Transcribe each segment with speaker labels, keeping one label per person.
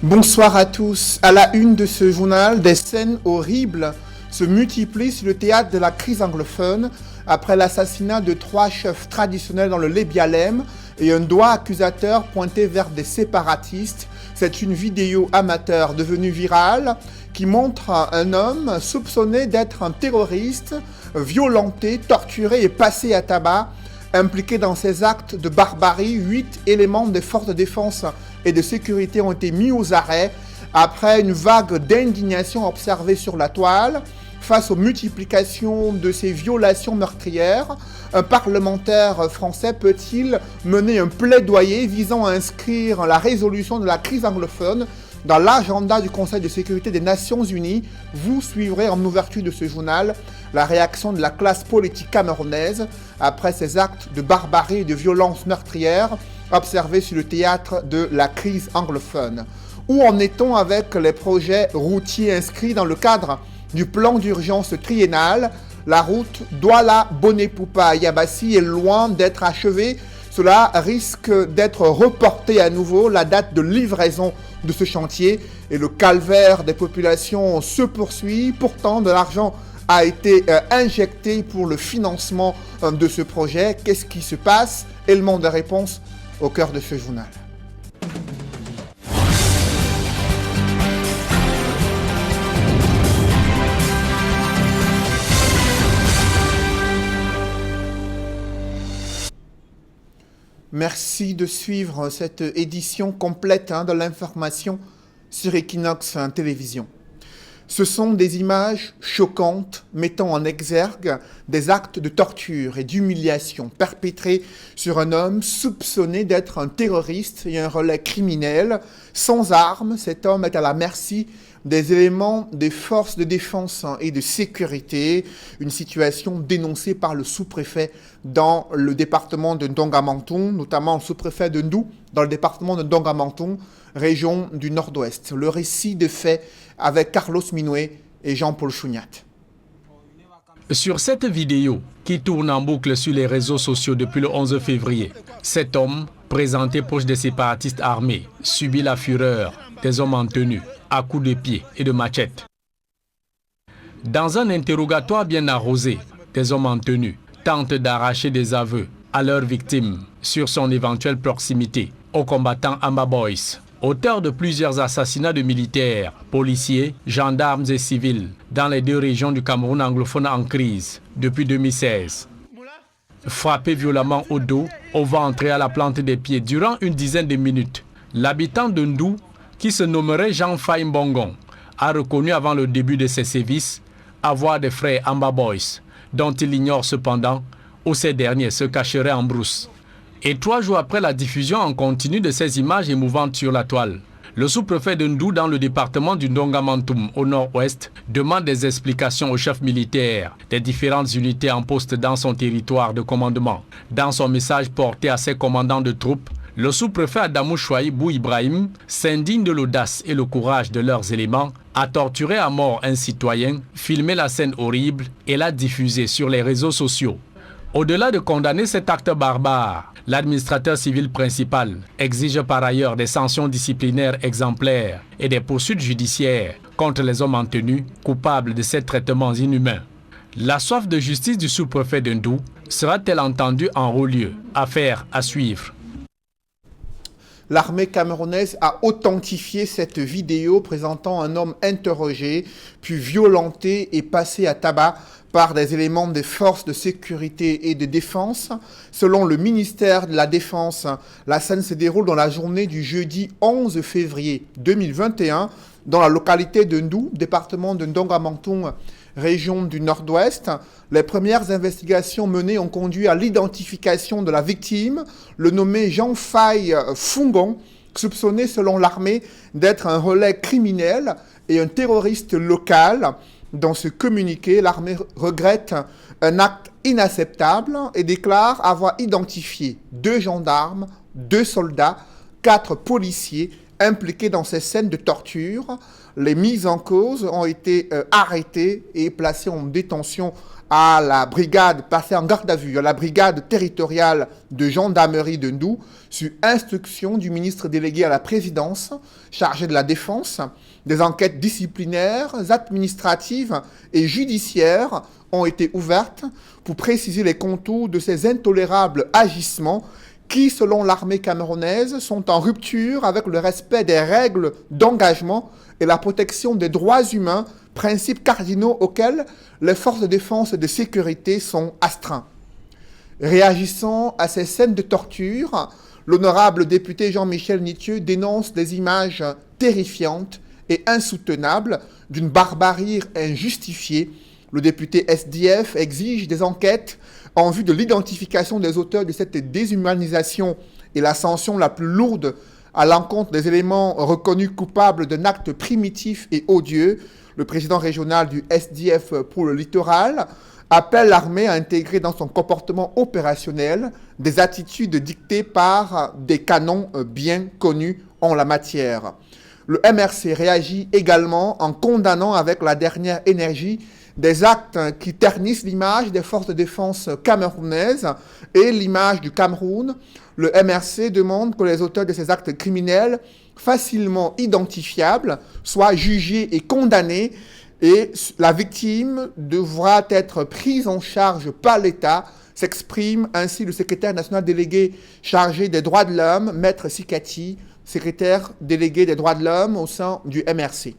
Speaker 1: Bonsoir à tous. À la une de ce journal, des scènes horribles se multiplient sur le théâtre de la crise anglophone après l'assassinat de 3 chefs traditionnels dans le Lébialem et un doigt accusateur pointé vers des séparatistes. C'est une vidéo amateur devenue virale qui montre un homme soupçonné d'être un terroriste, violenté, torturé et passé à tabac. Impliqués dans ces actes de barbarie, 8 éléments des forces de défense et de sécurité ont été mis aux arrêts après une vague d'indignation observée sur la toile. Face aux multiplications de ces violations meurtrières, un parlementaire français peut-il mener un plaidoyer visant à inscrire la résolution de la crise anglophone dans l'agenda du Conseil de sécurité des Nations Unies? Vous suivrez en ouverture de ce journal la réaction de la classe politique camerounaise après ces actes de barbarie et de violence meurtrière observés sur le théâtre de la crise anglophone. Où en est-on avec les projets routiers inscrits dans le cadre du plan d'urgence triennal? La route Douala-Bonnet-Poupa-Yabassi est loin d'être achevée. Cela risque d'être reporté à nouveau, la date de livraison de ce chantier, et le calvaire des populations se poursuit. Pourtant, de l'argent a été injecté pour le financement de ce projet. Qu'est-ce qui se passe? Élément de réponse au cœur de ce journal. Merci de suivre cette édition complète de l'information sur Equinox Télévision. Ce sont des images choquantes mettant en exergue des actes de torture et d'humiliation perpétrés sur un homme soupçonné d'être un terroriste et un relais criminel. Sans armes, cet homme est à la merci des éléments des forces de défense et de sécurité, une situation dénoncée par le sous-préfet dans le département de Ndonga-Menton, notamment le sous-préfet de Ndou, dans le département de Ndonga-Menton, région du Nord-Ouest. Le récit de faits avec Carlos Minoué et Jean-Paul Chouniat.
Speaker 2: Sur cette vidéo qui tourne en boucle sur les réseaux sociaux depuis le 11 février, cet homme, présenté proche des séparatistes armés, subit la fureur des hommes en tenue, à coups de pied et de machette. Dans un interrogatoire bien arrosé, des hommes en tenue tentent d'arracher des aveux à leurs victimes sur son éventuelle proximité aux combattants Amba Boys, auteur de plusieurs assassinats de militaires, policiers, gendarmes et civils dans les 2 régions du Cameroun anglophone en crise depuis 2016. Frappé violemment au dos, au ventre et à la plante des pieds durant une dizaine de minutes, l'habitant de Ndou, qui se nommerait Jean-Faye Mbongon, a reconnu avant le début de ses sévices avoir des frères Amba Boys, dont il ignore cependant où ces derniers se cacheraient en brousse. Et 3 jours après la diffusion en continu de ces images émouvantes sur la toile, le sous-préfet de Ndou dans le département du Ndonga-Menton au nord-ouest demande des explications aux chefs militaires des différentes unités en poste dans son territoire de commandement. Dans son message porté à ses commandants de troupes, le sous-préfet Adamou Chouaïbou Ibrahim s'indigne de l'audace et le courage de leurs éléments à torturer à mort un citoyen, filmer la scène horrible et la diffuser sur les réseaux sociaux. Au-delà de condamner cet acte barbare, l'administrateur civil principal exige par ailleurs des sanctions disciplinaires exemplaires et des poursuites judiciaires contre les hommes en tenue coupables de ces traitements inhumains. La soif de justice du sous-préfet de Ndou sera-t-elle entendue en haut lieu? Affaire à suivre.
Speaker 1: L'armée camerounaise a authentifié cette vidéo présentant un homme interrogé, puis violenté et passé à tabac par des éléments des forces de sécurité et de défense. Selon le ministère de la Défense, la scène se déroule dans la journée du jeudi 11 février 2021 dans la localité de Ndou, département de Ndonga-Menton, région du Nord-Ouest. Les premières investigations menées ont conduit à l'identification de la victime, le nommé Jean-Faye Fungon, soupçonné selon l'armée d'être un relais criminel et un terroriste local. Dans ce communiqué, l'armée regrette un acte inacceptable et déclare avoir identifié 2 gendarmes, 2 soldats, 4 policiers impliqués dans ces scènes de torture. les mises en cause ont été arrêtées et placées en détention à la brigade, passée en garde à vue, à la brigade territoriale de gendarmerie de Ndou, sur instruction du ministre délégué à la présidence, chargé de la défense. Des enquêtes disciplinaires, administratives et judiciaires ont été ouvertes pour préciser les contours de ces intolérables agissements qui, selon l'armée camerounaise, sont en rupture avec le respect des règles d'engagement et la protection des droits humains, principes cardinaux auxquels les forces de défense et de sécurité sont astreints. Réagissant à ces scènes de torture, l'honorable député Jean-Michel Nitieux dénonce des images terrifiantes et insoutenables d'une barbarie injustifiée. Le député SDF exige des enquêtes en vue de l'identification des auteurs de cette déshumanisation et la sanction la plus lourde à l'encontre des éléments reconnus coupables d'un acte primitif et odieux. Le président régional du SDF pour le littoral appelle l'armée à intégrer dans son comportement opérationnel des attitudes dictées par des canons bien connus en la matière. Le MRC réagit également en condamnant avec la dernière énergie des actes qui ternissent l'image des forces de défense camerounaises et l'image du Cameroun. Le MRC demande que les auteurs de ces actes criminels facilement identifiables soient jugés et condamnés et la victime devra être prise en charge par l'État, s'exprime ainsi le secrétaire national délégué chargé des droits de l'homme, Maître Sikati, secrétaire délégué des droits de l'homme au sein du MRC.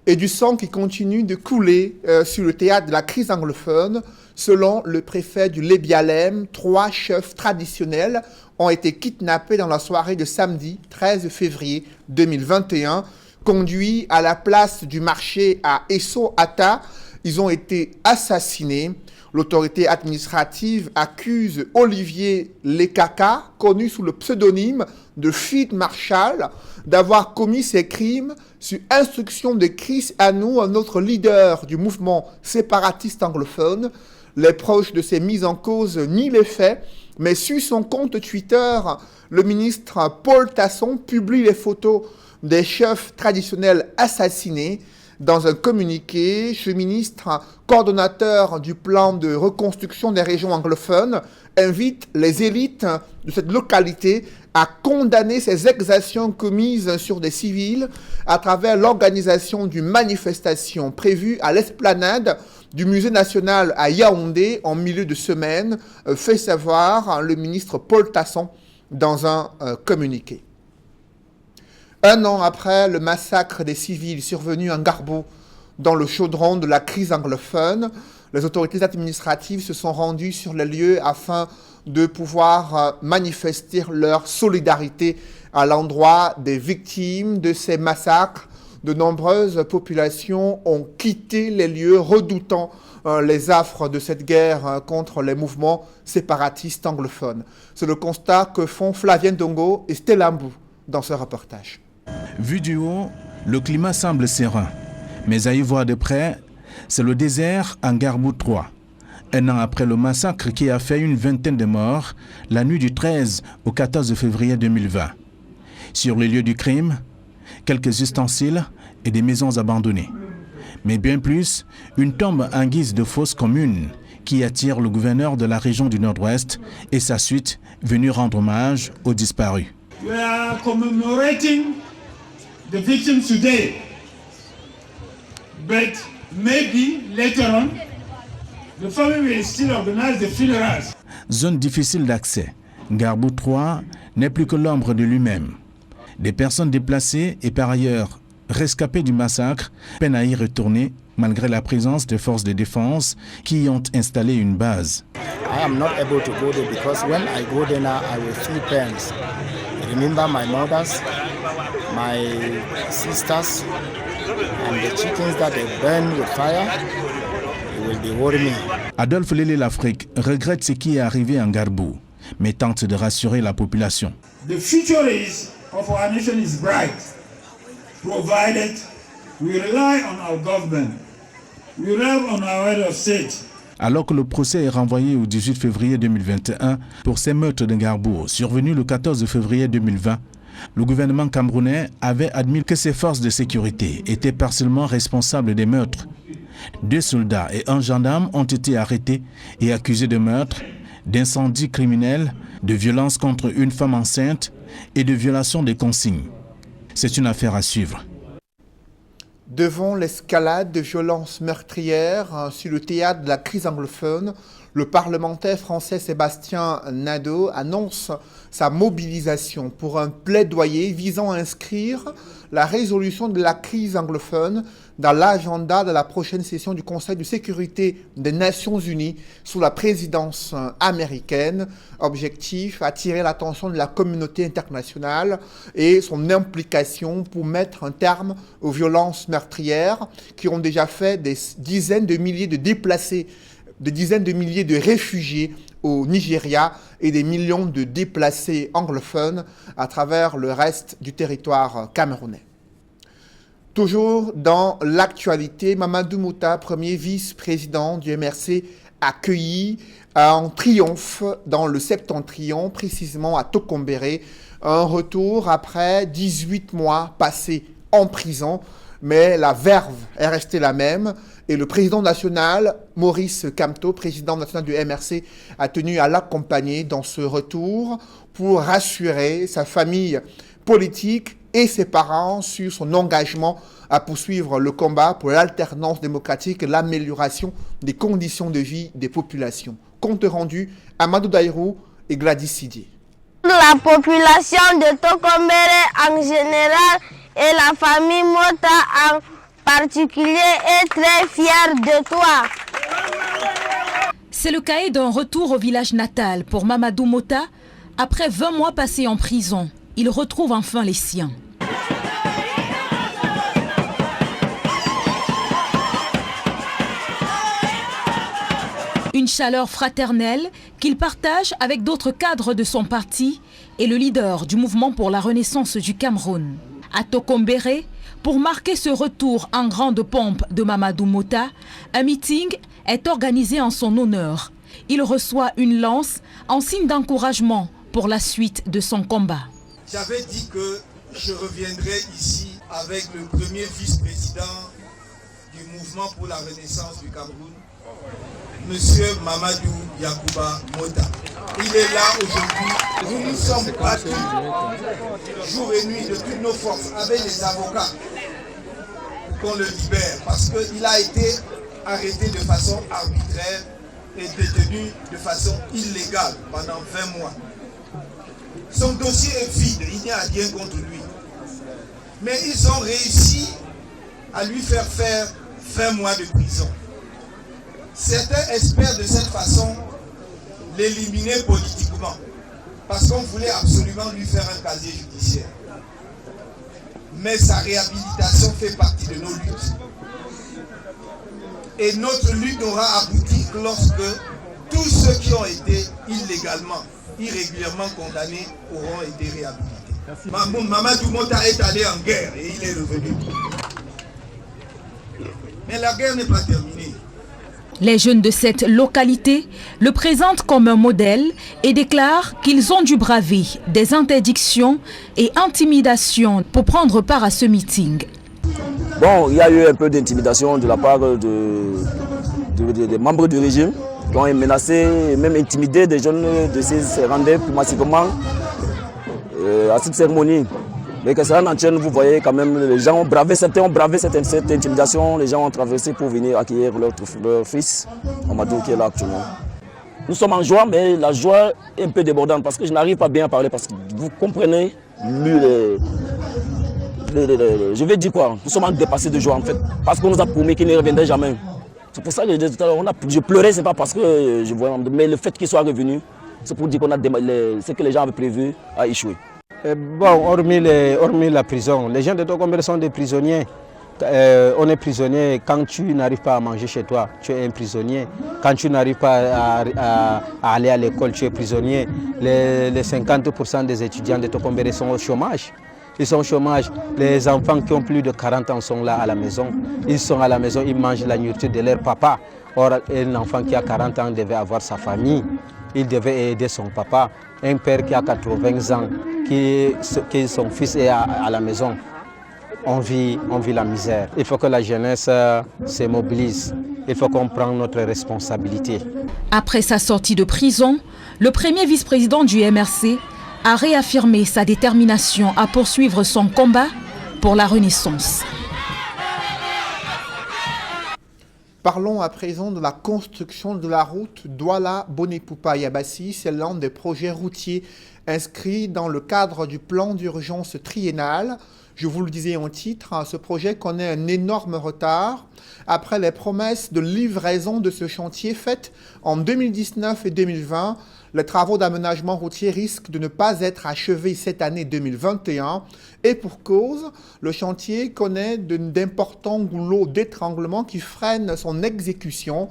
Speaker 1: Et du sang qui continue de couler sur le théâtre de la crise anglophone. Selon le préfet du Lébialem, 3 chefs traditionnels ont été kidnappés dans la soirée de samedi 13 février 2021. Conduits à la place du marché à Esso-Ata, ils ont été assassinés. L'autorité administrative accuse Olivier Lekaka, connu sous le pseudonyme de Field Marshall, d'avoir commis ces crimes sur instruction de Chris Anou, un autre leader du mouvement séparatiste anglophone. Les proches de ces mises en cause nient les faits, mais sur son compte Twitter, le ministre Paul Tasson publie les photos des chefs traditionnels assassinés. Dans un communiqué, ce ministre, coordonnateur du plan de reconstruction des régions anglophones, invite les élites de cette localité à condamner ces exactions commises sur des civils à travers l'organisation d'une manifestation prévue à l'esplanade du Musée national à Yaoundé en milieu de semaine, fait savoir le ministre Paul Tasson dans un communiqué. 1 an après le massacre des civils survenu en Garbou dans le chaudron de la crise anglophone, les autorités administratives se sont rendues sur les lieux afin de pouvoir manifester leur solidarité à l'endroit des victimes de ces massacres. De nombreuses populations ont quitté les lieux redoutant les affres de cette guerre contre les mouvements séparatistes anglophones. C'est le constat que font Flavien Dongo et Stella Mbou dans ce reportage.
Speaker 3: Vu du haut, le climat semble serein, mais à y voir de près, c'est le désert en Garbou 3. 1 an après le massacre qui a fait une vingtaine de morts, la nuit du 13 au 14 février 2020. Sur les lieux du crime, quelques ustensiles et des maisons abandonnées. Mais bien plus, une tombe en guise de fosse commune qui attire le gouverneur de la région du Nord-Ouest et sa suite venue rendre hommage aux disparus.
Speaker 4: We are commemorating the victims today, but maybe later on, the family will still organize the funerals.
Speaker 3: Zone difficile d'accès, Garbou 3 n'est plus que l'ombre de lui-même. Des personnes déplacées et par ailleurs rescapées du massacre peinent à y retourner malgré la présence des forces de défense qui y ont installé une base.
Speaker 5: I am not able to go there because when I go there now, I will feel pains. Remember my mothers, my sisters, and the chickens that they burn with fire. It will be worrying me.
Speaker 3: Adolphe Lélé l'Afrique regrette ce qui est arrivé en Garbou, mais tente de rassurer la population.
Speaker 4: The future of our nation is bright, provided we rely on our government, we rely on our head of state.
Speaker 3: Alors que le procès est renvoyé au 18 février 2021 pour ces meurtres de Garbou survenus le 14 février 2020, Le gouvernement camerounais avait admis que ses forces de sécurité étaient partiellement responsables des meurtres. 2 soldats et un gendarme ont été arrêtés et accusés de meurtre, d'incendie criminel, de violence contre une femme enceinte et de violation des consignes. C'est une affaire à suivre.
Speaker 1: Devant l'escalade de violences meurtrières sur le théâtre de la crise anglophone, le parlementaire français Sébastien Nadeau annonce sa mobilisation pour un plaidoyer visant à inscrire la résolution de la crise anglophone dans l'agenda de la prochaine session du Conseil de sécurité des Nations Unies sous la présidence américaine. Objectif, attirer l'attention de la communauté internationale et son implication pour mettre un terme aux violences meurtrières qui ont déjà fait des dizaines de milliers de déplacés, des dizaines de milliers de réfugiés au Nigeria et des millions de déplacés anglophones à travers le reste du territoire camerounais. Toujours dans l'actualité, Mamadou Mouta, premier vice-président du MRC, accueilli en triomphe dans le Septentrion, précisément à Tokombéré, un retour après 18 mois passés en prison, mais la verve est restée la même. Et le président national, Maurice Kamto, président national du MRC, a tenu à l'accompagner dans ce retour pour rassurer sa famille politique et ses parents sur son engagement à poursuivre le combat pour l'alternance démocratique et l'amélioration des conditions de vie des populations. Compte rendu, Amadou Daïrou et Gladys Sidier.
Speaker 6: La population de Tokombéré en général et la famille Mota en particulier est très fière de toi.
Speaker 7: C'est le cahier d'un retour au village natal pour Mamadou Mota. Après 20 mois passés en prison, il retrouve enfin les siens. Une chaleur fraternelle qu'il partage avec d'autres cadres de son parti et le leader du mouvement pour la renaissance du Cameroun. À Tokombéré, pour marquer ce retour en grande pompe de Mamadou Mota, un meeting est organisé en son honneur. Il reçoit une lance en signe d'encouragement pour la suite de son combat.
Speaker 8: J'avais dit que je reviendrai ici avec le premier vice-président du mouvement pour la renaissance du Cameroun, Monsieur Mamadou Yakuba Mota. Il est là aujourd'hui. Nous nous sommes battus jour et nuit de toutes nos forces avec les avocats pour qu'on le libère parce qu'il a été arrêté de façon arbitraire et détenu de façon illégale pendant 20 mois. Son dossier est vide, il n'y a rien contre lui. Mais ils ont réussi à lui faire 20 mois de prison. Certains espèrent de cette façon l'éliminer politiquement, parce qu'on voulait absolument lui faire un casier judiciaire. Mais sa réhabilitation fait partie de nos luttes. Et notre lutte n'aura abouti que lorsque tous ceux qui ont été illégalement, irrégulièrement condamnés auront été réhabilités. Mamadou Mota est allé en guerre et il est revenu. Mais la guerre n'est pas terminée.
Speaker 7: Les jeunes de cette localité le présentent comme un modèle et déclarent qu'ils ont dû braver des interdictions et intimidations pour prendre part à ce meeting.
Speaker 9: Bon, il y a eu un peu d'intimidation de la part des membres du régime qui ont menacé, même intimidé des jeunes de se rendre plus massivement à cette cérémonie. Mais que cela n'en tienne, vous voyez quand même, les gens ont bravé, certains ont bravé cette intimidation, les gens ont traversé pour venir accueillir leur fils, Amadou, qui est là actuellement. Nous sommes en joie, mais la joie est un peu débordante parce que je n'arrive pas bien à parler parce que vous comprenez, je vais dire quoi, nous sommes dépassés de joie en fait, parce qu'on nous a promis qu'il ne reviendrait jamais. C'est pour ça que je disais tout à l'heure, je pleurais, c'est pas parce que je voyais, mais le fait qu'il soit revenu, c'est pour dire qu'on a ce que les gens avaient prévu a échoué.
Speaker 10: Bon, hormis la prison, les gens de Tokombéré sont des prisonniers. On est prisonnier quand tu n'arrives pas à manger chez toi, tu es un prisonnier. Quand tu n'arrives pas à aller à l'école, tu es prisonnier. Les 50% des étudiants de Tokombéré sont au chômage. Ils sont au chômage. Les enfants qui ont plus de 40 ans sont là à la maison. Ils sont à la maison, ils mangent la nourriture de leur papa. Or, un enfant qui a 40 ans devait avoir sa famille. Il devait aider son papa. Un père qui a 80 ans, son fils est à la maison. On vit la misère. Il faut que la jeunesse se mobilise. Il faut qu'on prenne notre responsabilité.
Speaker 7: Après sa sortie de prison, le premier vice-président du MRC a réaffirmé sa détermination à poursuivre son combat pour la renaissance.
Speaker 1: Parlons à présent de la construction de la route Douala-Bonepupa-Yabassi. C'est l'un des projets routiers inscrits dans le cadre du plan d'urgence triennal. Je vous le disais en titre, ce projet connaît un énorme retard. Après les promesses de livraison de ce chantier faites en 2019 et 2020, les travaux d'aménagement routier risquent de ne pas être achevés cette année 2021. Et pour cause, le chantier connaît d'importants goulots d'étranglement qui freinent son exécution.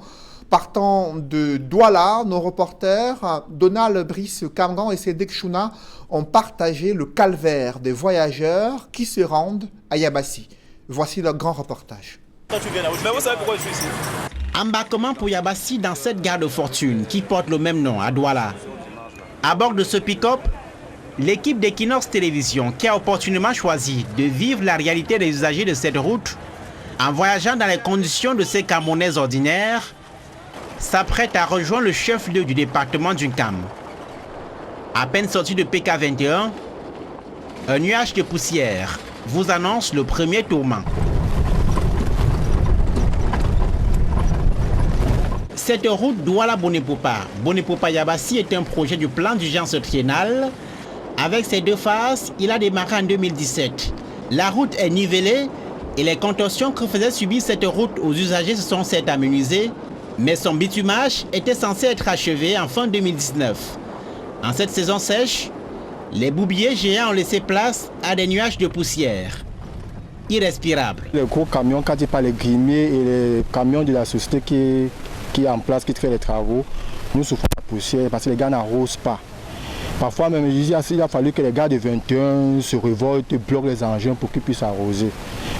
Speaker 1: Partant de Douala, nos reporters Donald Brice Kamgan et Cédric Chouna ont partagé le calvaire des voyageurs qui se rendent à Yabassi. Voici leur grand reportage.
Speaker 11: Embarquement pour Yabassi dans cette gare de fortune qui porte le même nom à Douala. À bord de ce pick-up, l'équipe d'Equinox Télévision qui a opportunément choisi de vivre la réalité des usagers de cette route en voyageant dans les conditions de ces Camerounais ordinaires s'apprête à rejoindre le chef-lieu du département du Cam. À peine sorti de PK21, un nuage de poussière vous annonce le premier tourment. Cette route Douala-Bonepupa-Yabassi est un projet du plan d'urgence triennal. Avec ses deux phases, il a démarré en 2017. La route est nivelée et les contorsions que faisait subir cette route aux usagers se sont certes amenuisées, mais son bitumage était censé être achevé en fin 2019. En cette saison sèche, les boubiers géants ont laissé place à des nuages de poussière. Irrespirables.
Speaker 5: Les gros camions, quand il parle les grimiers et les camions de la société qui est en place, qui fait les travaux, nous souffrons de la poussière parce que les gars n'arrosent pas. Parfois même, il a fallu que les gars de 21 se révoltent, bloquent les engins pour qu'ils puissent arroser.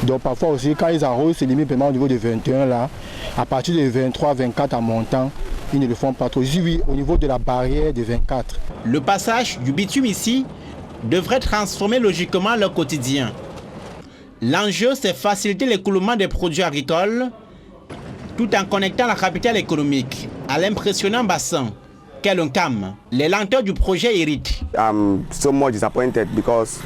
Speaker 5: Donc parfois aussi, quand ils arrosent, c'est limite au niveau de 21 là. À partir de 23, 24 en montant, ils ne le font pas trop. Oui, au niveau de la barrière de 24.
Speaker 11: Le passage du bitume ici devrait transformer logiquement leur quotidien. L'enjeu, c'est faciliter l'écoulement des produits agricoles tout en connectant la capitale économique à l'impressionnant bassin qu'est le Cam. Les lenteurs du projet irritent.
Speaker 12: I'm so much disappointed because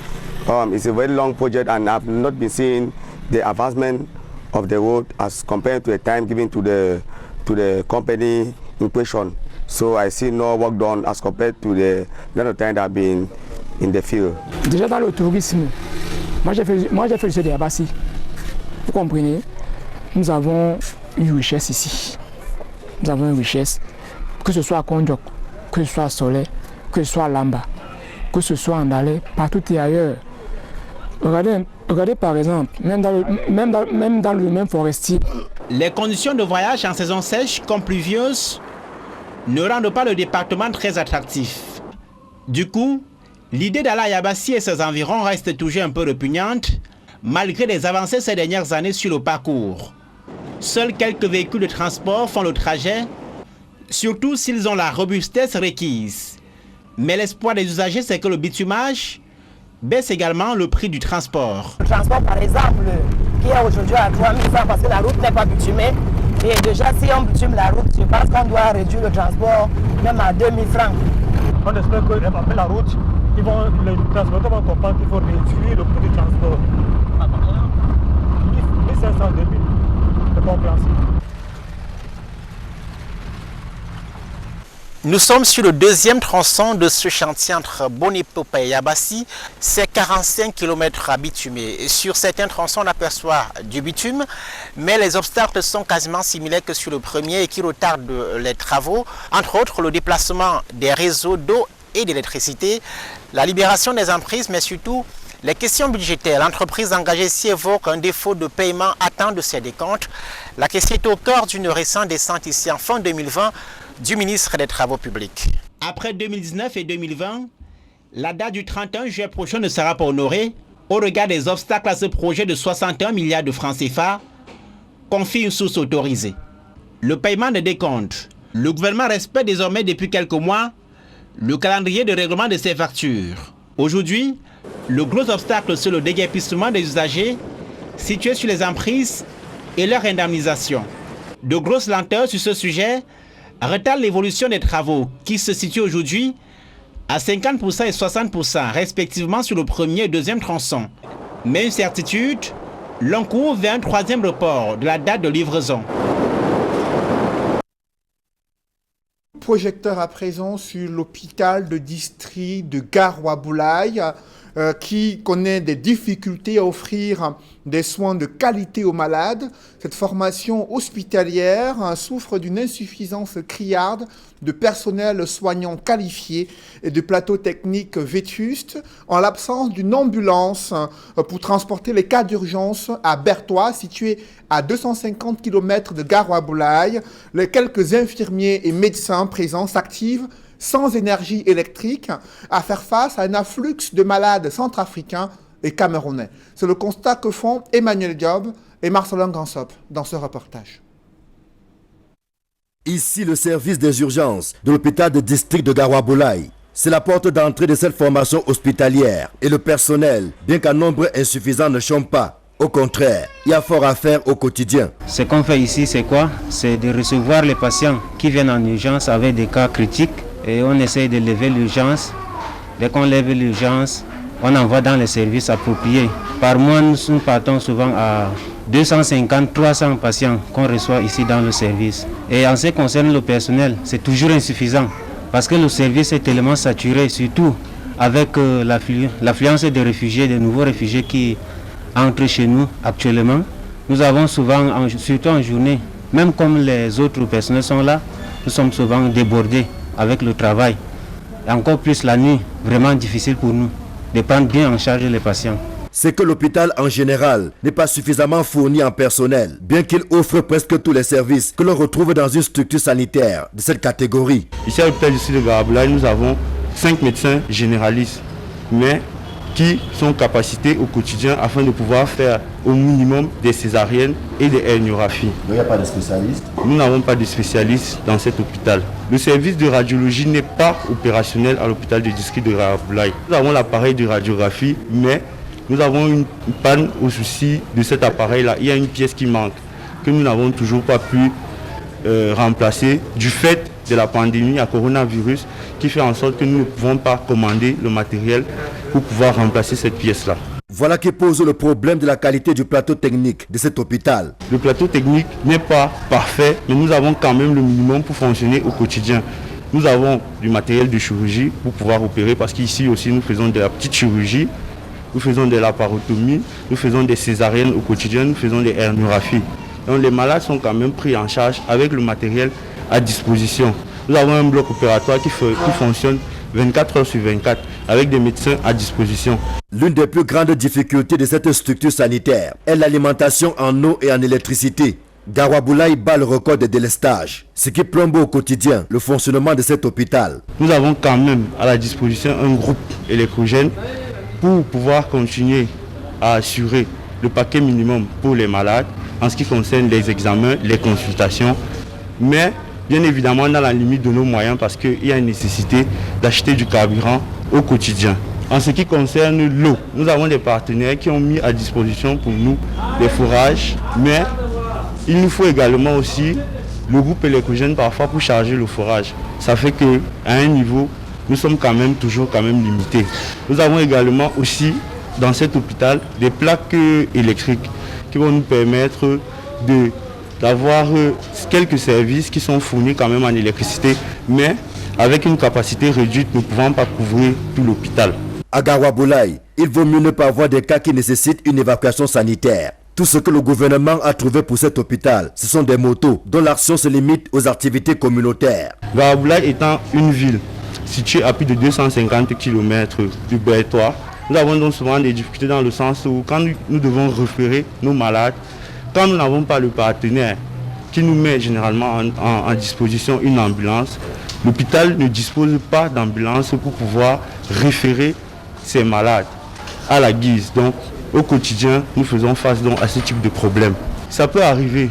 Speaker 12: it's a very long project and I've not been seeing the advancement of the road as compared to the time given to the company in question. So I see no work done as compared to the amount of time that I've been in the field.
Speaker 13: Déjà dans le tourisme, moi j'ai fait le jeu de Yabassi. Vous comprenez? Nous avons une richesse ici. Nous avons une richesse, que ce soit à Kondjok, que ce soit à Soleil, que ce soit à Lamba, que ce soit en Dalé, partout et ailleurs. Regardez par exemple, même dans le domaine forestier.
Speaker 11: Les conditions de voyage en saison sèche comme pluvieuse ne rendent pas le département très attractif. Du coup, l'idée d'aller à Yabassi et ses environs reste toujours un peu répugnante, malgré les avancées ces dernières années sur le parcours. Seuls quelques véhicules de transport font le trajet, surtout s'ils ont la robustesse requise. Mais l'espoir des usagers, c'est que le bitumage baisse également le prix du transport.
Speaker 14: Le transport, par exemple, qui est aujourd'hui à 3 000 francs parce que la route n'est pas bitumée. Et déjà, si on bitume la route, je pense qu'on doit réduire le transport même à 2 000 francs.
Speaker 15: On espère qu'après la route, les transporteurs vont comprendre qu'il faut réduire le prix du transport. 1500, 2000. C'est compréhensible.
Speaker 11: Nous sommes sur le deuxième tronçon de ce chantier entre Bonepupa et Yabassi. C'est 45 km à bitumer. Sur certains tronçons, on aperçoit du bitume, mais les obstacles sont quasiment similaires que sur le premier et qui retardent les travaux. Entre autres, le déplacement des réseaux d'eau et d'électricité, la libération des emprises, mais surtout les questions budgétaires. L'entreprise engagée ici évoque un défaut de paiement à temps de ses décomptes. La question est au cœur d'une récente descente ici en fin 2020 du ministre des Travaux publics. Après 2019 et 2020, la date du 31 juillet prochain ne sera pas honorée au regard des obstacles à ce projet de 61 milliards de francs CFA, confie une source autorisée. Le paiement des décomptes. Le gouvernement respecte désormais depuis quelques mois le calendrier de règlement de ses factures. Aujourd'hui, le gros obstacle, c'est le déguerpissement des usagers situés sur les emprises et leur indemnisation. De grosses lenteurs sur ce sujet retardent l'évolution des travaux qui se situent aujourd'hui à 50% et 60% respectivement sur le premier et deuxième tronçon. Mais une certitude, l'on court vers un troisième report de la date de livraison.
Speaker 1: Projecteur à présent sur l'hôpital de district de Garoua-Boulaye qui connaît des difficultés à offrir des soins de qualité aux malades. Cette formation hospitalière souffre d'une insuffisance criarde de personnel soignant qualifié et de plateaux techniques vétustes, en l'absence d'une ambulance pour transporter les cas d'urgence à Bertois, situé à 250 km de Garoua-Boulaye. Les quelques infirmiers et médecins présents s'activent sans énergie électrique à faire face à un afflux de malades centrafricains et camerounais. C'est le constat que font Emmanuel Diop et Marcelin Gansop dans ce reportage.
Speaker 16: Ici, le service des urgences de l'hôpital de district de Garoua-Boulaye. C'est la porte d'entrée de cette formation hospitalière. Et le personnel, bien qu'en nombre insuffisant, ne chôme pas. Au contraire, il y a fort à faire au quotidien.
Speaker 17: Ce qu'on fait ici, c'est quoi? C'est de recevoir les patients qui viennent en urgence avec des cas critiques. Et on essaye de lever l'urgence. Dès qu'on lève l'urgence, on envoie dans les services appropriés. Par mois, nous partons souvent à 250-300 patients qu'on reçoit ici dans le service. Et en ce qui concerne le personnel, c'est toujours insuffisant parce que le service est tellement saturé, surtout avec l'affluence des réfugiés, des nouveaux réfugiés qui entrent chez nous actuellement. Nous avons souvent, surtout en journée, même comme les autres personnels sont là, nous sommes souvent débordés avec le travail. Et encore plus la nuit, vraiment difficile pour nous de prendre bien en charge les patients.
Speaker 16: C'est que l'hôpital en général n'est pas suffisamment fourni en personnel, bien qu'il offre presque tous les services que l'on retrouve dans une structure sanitaire de cette catégorie.
Speaker 18: Ici à l'hôpital de Garoua-Boulaye, nous avons 5 médecins généralistes, mais qui sont capacités au quotidien afin de pouvoir faire au minimum des césariennes et des herniorraphies.
Speaker 16: Il n'y a pas de spécialistes?
Speaker 18: Nous n'avons pas de spécialistes dans cet hôpital. Le service de radiologie n'est pas opérationnel à l'hôpital de district de Garoua-Boulaye. Nous avons l'appareil de radiographie, mais nous avons une panne au souci de cet appareil-là. Il y a une pièce qui manque, que nous n'avons toujours pas pu remplacer du fait de la pandémie à coronavirus, qui fait en sorte que nous ne pouvons pas commander le matériel pour pouvoir remplacer cette pièce-là.
Speaker 16: Voilà qui pose le problème de la qualité du plateau technique de cet hôpital.
Speaker 18: Le plateau technique n'est pas parfait, mais nous avons quand même le minimum pour fonctionner au quotidien. Nous avons du matériel de chirurgie pour pouvoir opérer, parce qu'ici aussi nous faisons de la petite chirurgie, nous faisons de la laparotomie, nous faisons des césariennes au quotidien, nous faisons des herniorraphies. Donc les malades sont quand même pris en charge avec le matériel à disposition. Nous avons un bloc opératoire qui fonctionne 24 heures sur 24 avec des médecins à disposition.
Speaker 16: L'une des plus grandes difficultés de cette structure sanitaire est l'alimentation en eau et en électricité. Garoua-Boulaye bat le record de délestage, ce qui plombe au quotidien le fonctionnement de cet hôpital.
Speaker 18: Nous avons quand même à la disposition un groupe électrogène pour pouvoir continuer à assurer le paquet minimum pour les malades en ce qui concerne les examens, les consultations, mais bien évidemment dans la limite de nos moyens parce qu'il y a une nécessité d'acheter du carburant au quotidien. En ce qui concerne l'eau, nous avons des partenaires qui ont mis à disposition pour nous des forages, mais il nous faut également aussi le groupe électrogène parfois pour charger le forage. Ça fait qu'à un niveau, nous sommes toujours limités. Nous avons également aussi dans cet hôpital des plaques électriques qui vont nous permettre d'avoir quelques services qui sont fournis quand même en électricité, mais avec une capacité réduite, nous ne pouvons pas couvrir tout l'hôpital.
Speaker 16: À Garoua-Boulaye, il vaut mieux ne pas avoir des cas qui nécessitent une évacuation sanitaire. Tout ce que le gouvernement a trouvé pour cet hôpital, ce sont des motos dont l'action se limite aux activités communautaires.
Speaker 18: Garoua-Boulaye étant une ville située à plus de 250 km du Bertois, nous avons donc souvent des difficultés dans le sens où quand nous devons référer nos malades, quand nous n'avons pas le partenaire qui nous met généralement en disposition une ambulance, l'hôpital ne dispose pas d'ambulance pour pouvoir référer ces malades à la guise. Donc au quotidien, nous faisons face donc à ce type de problème. Ça peut arriver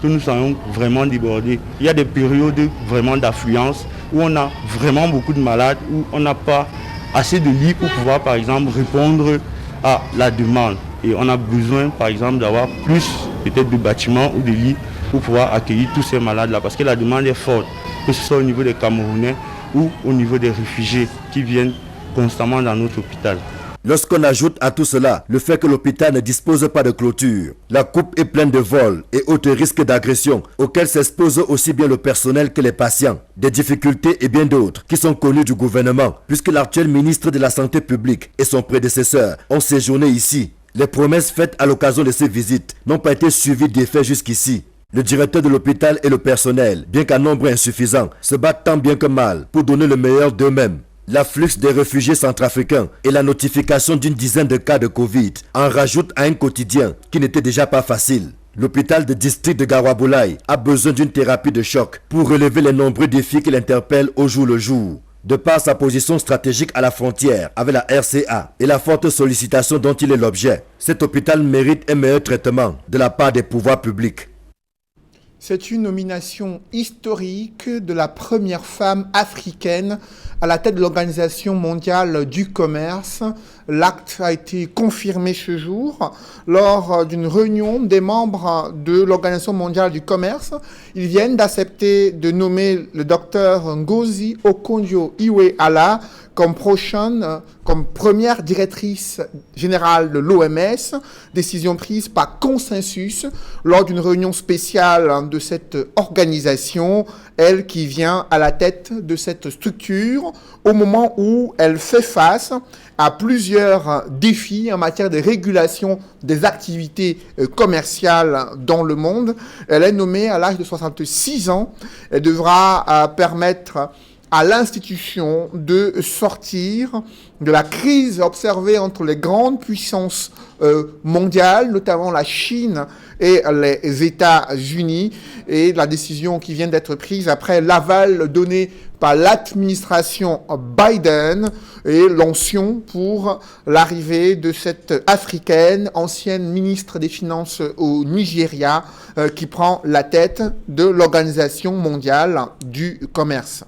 Speaker 18: que nous soyons vraiment débordés. Il y a des périodes vraiment d'affluence où on a vraiment beaucoup de malades, où on n'a pas assez de lits pour pouvoir par exemple répondre à la demande. Et on a besoin par exemple d'avoir plus peut-être de bâtiments ou de lits pour pouvoir accueillir tous ces malades-là, parce que la demande est forte, que ce soit au niveau des Camerounais ou au niveau des réfugiés qui viennent constamment dans notre hôpital.
Speaker 16: Lorsqu'on ajoute à tout cela le fait que l'hôpital ne dispose pas de clôture, la coupe est pleine de vols et autres risques d'agression auxquels s'expose aussi bien le personnel que les patients, des difficultés et bien d'autres qui sont connus du gouvernement, puisque l'actuel ministre de la Santé publique et son prédécesseur ont séjourné ici. Les promesses faites à l'occasion de ces visites n'ont pas été suivies d'effet jusqu'ici. Le directeur de l'hôpital et le personnel, bien qu'en nombre insuffisant, se battent tant bien que mal pour donner le meilleur d'eux-mêmes. L'afflux des réfugiés centrafricains et la notification d'une dizaine de cas de Covid en rajoutent à un quotidien qui n'était déjà pas facile. L'hôpital de district de Garoua-Boulaye a besoin d'une thérapie de choc pour relever les nombreux défis qui l'interpellent au jour le jour. De par sa position stratégique à la frontière avec la RCA et la forte sollicitation dont il est l'objet, cet hôpital mérite un meilleur traitement de la part des pouvoirs publics.
Speaker 1: C'est une nomination historique de la première femme africaine à la tête de l'Organisation mondiale du commerce. L'acte a été confirmé ce jour lors d'une réunion des membres de l'Organisation mondiale du commerce. Ils viennent d'accepter de nommer le docteur Ngozi Okonjo-Iweala comme première directrice générale de l'OMS, décision prise par consensus lors d'une réunion spéciale de cette organisation, elle qui vient à la tête de cette structure au moment où elle fait face à plusieurs défis en matière de régulation des activités commerciales dans le monde. Elle est nommée à l'âge de 66 ans. Elle devra permettre à l'institution de sortir de la crise observée entre les grandes puissances mondiales, notamment la Chine et les États-Unis, et la décision qui vient d'être prise après l'aval donné par l'administration Biden et l'onction pour l'arrivée de cette Africaine, ancienne ministre des Finances au Nigeria, qui prend la tête de l'Organisation mondiale du commerce.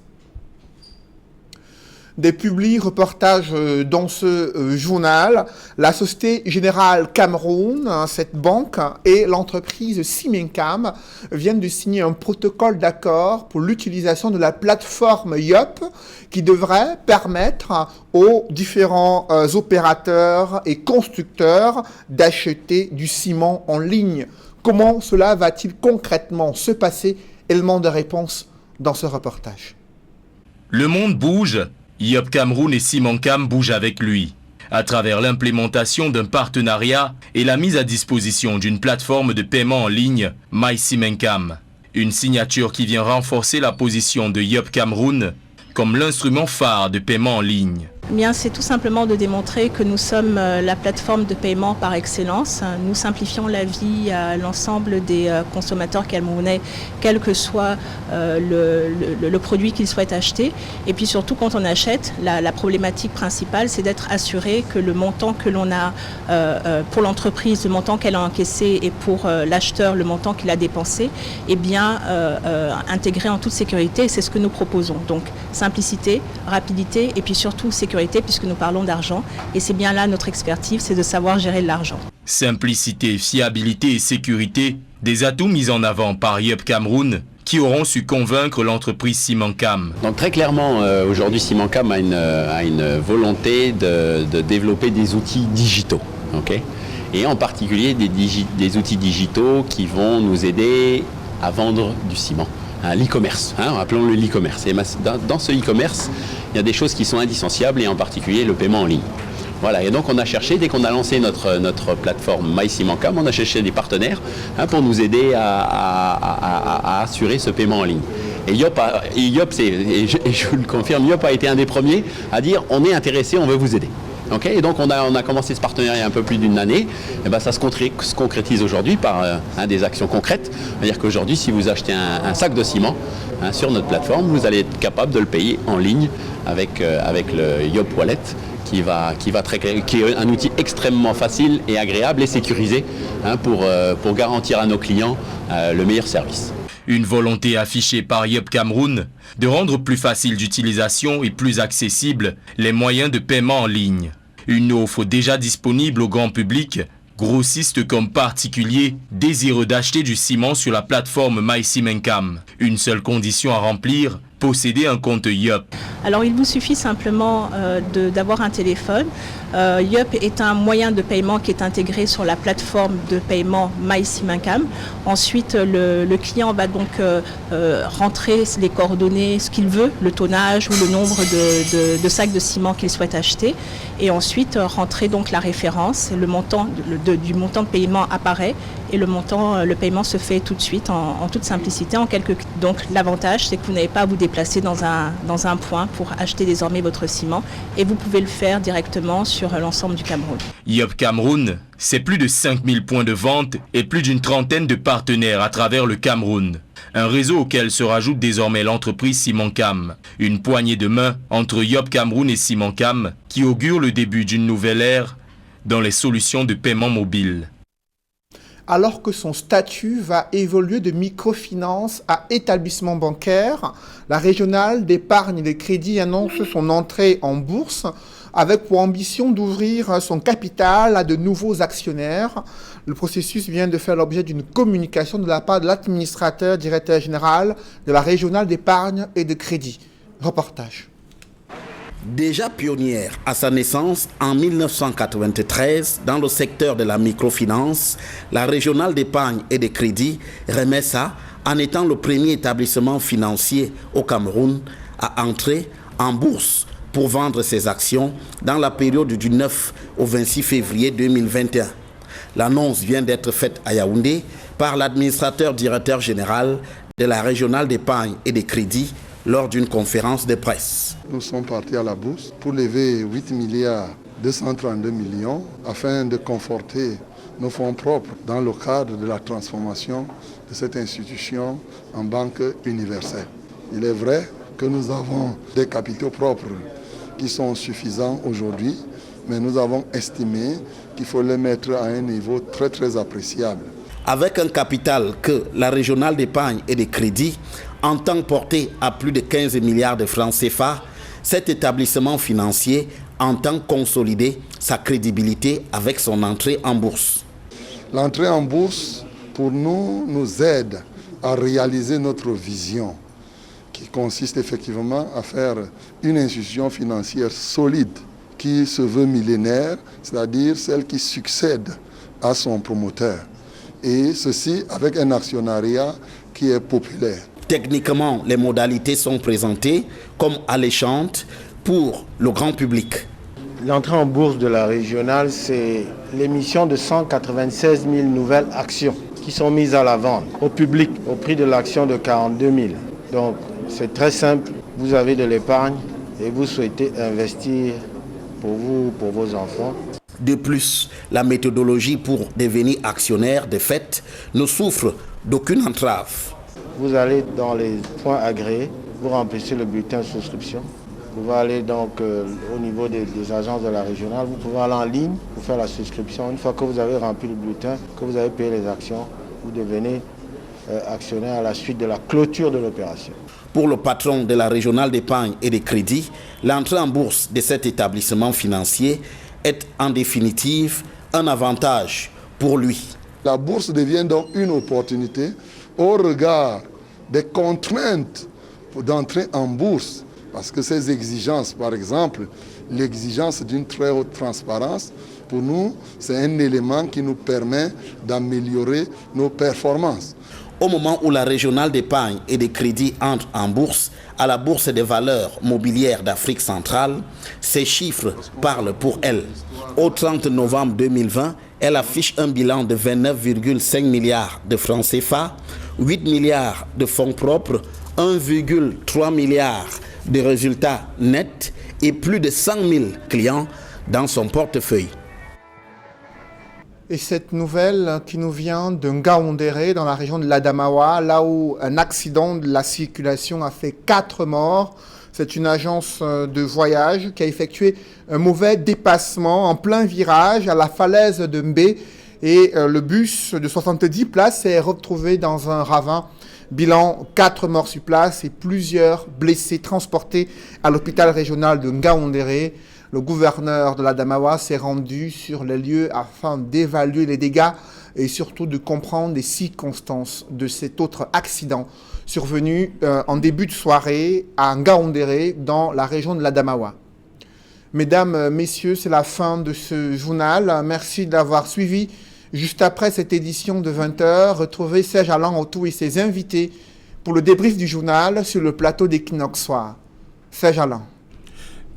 Speaker 1: Des reportages dans ce journal. La Société Générale Cameroun, cette banque, et l'entreprise Simencam viennent de signer un protocole d'accord pour l'utilisation de la plateforme YOP qui devrait permettre aux différents opérateurs et constructeurs d'acheter du ciment en ligne. Comment cela va-t-il concrètement se passer? Élément de réponse dans ce reportage.
Speaker 19: Le monde bouge. YOP Cameroun et Simencam bougent avec lui, à travers l'implémentation d'un partenariat et la mise à disposition d'une plateforme de paiement en ligne, MySimencam. Une signature qui vient renforcer la position de YOP Cameroun comme l'instrument phare de paiement en ligne.
Speaker 20: C'est tout simplement de démontrer que nous sommes la plateforme de paiement par excellence. Nous simplifions la vie à l'ensemble des consommateurs camerounais, quel que soit le produit qu'ils souhaitent acheter. Et puis surtout, quand on achète, la problématique principale, c'est d'être assuré que le montant que l'on a pour l'entreprise, le montant qu'elle a encaissé, et pour l'acheteur, le montant qu'il a dépensé, est bien intégré en toute sécurité. C'est ce que nous proposons. Donc, simplicité, rapidité et puis surtout sécurité, puisque nous parlons d'argent, et c'est bien là notre expertise, c'est de savoir gérer l'argent.
Speaker 19: Simplicité, fiabilité et sécurité, des atouts mis en avant par YOP Cameroun qui auront su convaincre l'entreprise Simencam.
Speaker 21: Donc très clairement, aujourd'hui Simencam a une volonté de développer des outils digitaux, et en particulier des outils digitaux qui vont nous aider à vendre du ciment. L'e-commerce, appelons-le l'e-commerce. Et dans ce e-commerce, il y a des choses qui sont indissociables, et en particulier le paiement en ligne. Voilà, et donc on a cherché, dès qu'on a lancé notre plateforme MySimencam, on a cherché des partenaires pour nous aider à assurer ce paiement en ligne. Et YOP, je vous le confirme, YOP a été un des premiers à dire on est intéressé, on veut vous aider. Et donc on a commencé ce partenariat il y a un peu plus d'une année, et ça se concrétise aujourd'hui par des actions concrètes. C'est-à-dire qu'aujourd'hui, si vous achetez un sac de ciment sur notre plateforme, vous allez être capable de le payer en ligne avec le YOP Wallet, qui est un outil extrêmement facile et agréable et sécurisé pour garantir à nos clients le meilleur service.
Speaker 19: Une volonté affichée par Yup Cameroun de rendre plus facile d'utilisation et plus accessible les moyens de paiement en ligne. Une offre déjà disponible au grand public, grossistes comme particuliers désireux d'acheter du ciment sur la plateforme MyCimencam. Une seule condition à remplir, posséder un compte Yup.
Speaker 20: Alors il vous suffit simplement d'avoir un téléphone. Yup est un moyen de paiement qui est intégré sur la plateforme de paiement MyCimencam. Ensuite, le client va donc rentrer les coordonnées, ce qu'il veut, le tonnage ou le nombre de sacs de ciment qu'il souhaite acheter. Et ensuite, rentrer donc la référence, le montant du montant de paiement apparaît et le paiement se fait tout de suite en toute simplicité. Donc l'avantage, c'est que vous n'avez pas à vous déplacer dans un point pour acheter désormais votre ciment et vous pouvez le faire directement sur l'ensemble du Cameroun.
Speaker 19: Yup Cameroun, c'est plus de 5000 points de vente et plus d'une trentaine de partenaires à travers le Cameroun. Un réseau auquel se rajoute désormais l'entreprise Cimencam. Une poignée de main entre Yup Cameroun et Cimencam qui augure le début d'une nouvelle ère dans les solutions de paiement mobile.
Speaker 1: Alors que son statut va évoluer de microfinance à établissement bancaire, la régionale d'épargne et de crédit annonce son entrée en bourse avec pour ambition d'ouvrir son capital à de nouveaux actionnaires. Le processus vient de faire l'objet d'une communication de la part de l'administrateur directeur général de la régionale d'épargne et de crédit. Reportage.
Speaker 2: Déjà pionnière à sa naissance en 1993 dans le secteur de la microfinance, la régionale d'épargne et de crédit remet ça en étant le premier établissement financier au Cameroun à entrer en bourse pour vendre ses actions dans la période du 9 au 26 février 2021. L'annonce vient d'être faite à Yaoundé par l'administrateur directeur général de la régionale d'épargne et de crédit lors d'une conférence de presse.
Speaker 22: Nous sommes partis à la bourse pour lever 8 milliards 232 millions afin de conforter nos fonds propres dans le cadre de la transformation de cette institution en banque universelle. Il est vrai que nous avons des capitaux propres qui sont suffisants aujourd'hui, mais nous avons estimé qu'il faut les mettre à un niveau très appréciable.
Speaker 2: Avec un capital que la régionale d'épargne et de crédit entend porter à plus de 15 milliards de francs CFA, cet établissement financier entend consolider sa crédibilité avec son entrée en bourse.
Speaker 22: L'entrée en bourse, pour nous aide à réaliser notre vision, qui consiste effectivement à faire une institution financière solide, qui se veut millénaire, c'est-à-dire celle qui succède à son promoteur. Et ceci avec un actionnariat qui est populaire.
Speaker 2: Techniquement, les modalités sont présentées comme alléchantes pour le grand public.
Speaker 23: L'entrée en bourse de la régionale, c'est l'émission de 196 000 nouvelles actions qui sont mises à la vente au public au prix de l'action de 42 000. Donc c'est très simple, vous avez de l'épargne et vous souhaitez investir pour vous, pour vos enfants.
Speaker 2: De plus, la méthodologie pour devenir actionnaire de fait ne souffre d'aucune entrave.
Speaker 23: Vous allez dans les points agréés, vous remplissez le bulletin de souscription. Vous pouvez aller donc au niveau des agences de la régionale, vous pouvez aller en ligne pour faire la souscription. Une fois que vous avez rempli le bulletin, que vous avez payé les actions, vous devenez actionnaire à la suite de la clôture de l'opération.
Speaker 2: Pour le patron de la régionale d'épargne et de crédit, l'entrée en bourse de cet établissement financier est en définitive un avantage pour lui.
Speaker 22: La bourse devient donc une opportunité au regard des contraintes d'entrer en bourse. Parce que ces exigences, par exemple, l'exigence d'une très haute transparence, pour nous, c'est un élément qui nous permet d'améliorer nos performances.
Speaker 2: Au moment où la régionale d'épargne et de crédit entre en bourse, à la Bourse des valeurs mobilières d'Afrique centrale, ces chiffres parlent pour elle. Au 30 novembre 2020, elle affiche un bilan de 29,5 milliards de francs CFA, 8 milliards de fonds propres, 1,3 milliard de résultats nets et plus de 100 000 clients dans son portefeuille.
Speaker 1: Et cette nouvelle qui nous vient de Ngaoundéré, dans la région de l'Adamawa, là où un accident de la circulation a fait 4 morts. C'est une agence de voyage qui a effectué un mauvais dépassement en plein virage à la falaise de Mbé. Et le bus de 70 places s'est retrouvé dans un ravin. Bilan, 4 morts sur place et plusieurs blessés transportés à l'hôpital régional de Ngaoundéré. Le gouverneur de l'Adamawa s'est rendu sur les lieux afin d'évaluer les dégâts et surtout de comprendre les circonstances de cet autre accident survenu en début de soirée à Ngaoundéré dans la région de l'Adamawa. Mesdames, Messieurs, c'est la fin de ce journal. Merci de l'avoir suivi. Juste après cette édition de 20h, retrouvez Serge Allan Otou et ses invités pour le débrief du journal sur le plateau d'Equinox Soir. Serge Allan.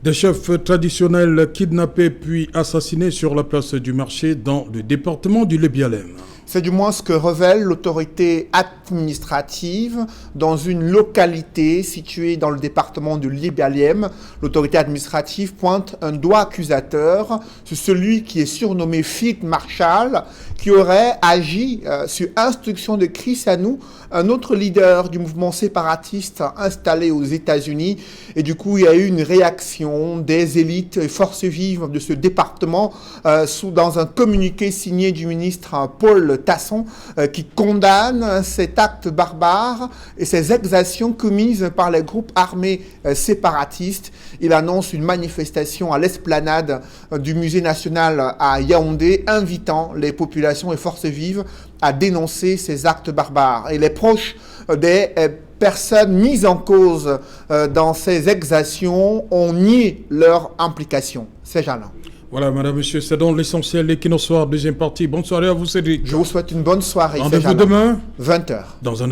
Speaker 3: Des chefs traditionnels kidnappés puis assassinés sur la place du marché dans le département du Lébialem.
Speaker 1: C'est du moins ce que révèle l'autorité administrative dans une localité située dans le département du Lébialem. L'autorité administrative pointe un doigt accusateur sur celui qui est surnommé Field Marshal, qui aurait agi sur instruction de Chris Anou, un autre leader du mouvement séparatiste installé aux États-Unis. Et du coup, il y a eu une réaction des élites et forces vives de ce département dans un communiqué signé du ministre Paul Tasson qui condamne cet acte barbare et ces exactions commises par les groupes armés séparatistes. Il annonce une manifestation à l'esplanade du musée national à Yaoundé, invitant les populations et forces vives à dénoncer ces actes barbares. Et les proches des personnes mises en cause dans ces exactions ont nié leur implication. C'est Jeanne.
Speaker 3: Voilà, madame, monsieur, c'est donc l'essentiel. L'Equinox Soir, deuxième partie. Bonne soirée à vous, Cédric.
Speaker 1: Je vous souhaite une bonne soirée.
Speaker 3: Rendez-vous demain,
Speaker 1: 20h.
Speaker 3: Dans un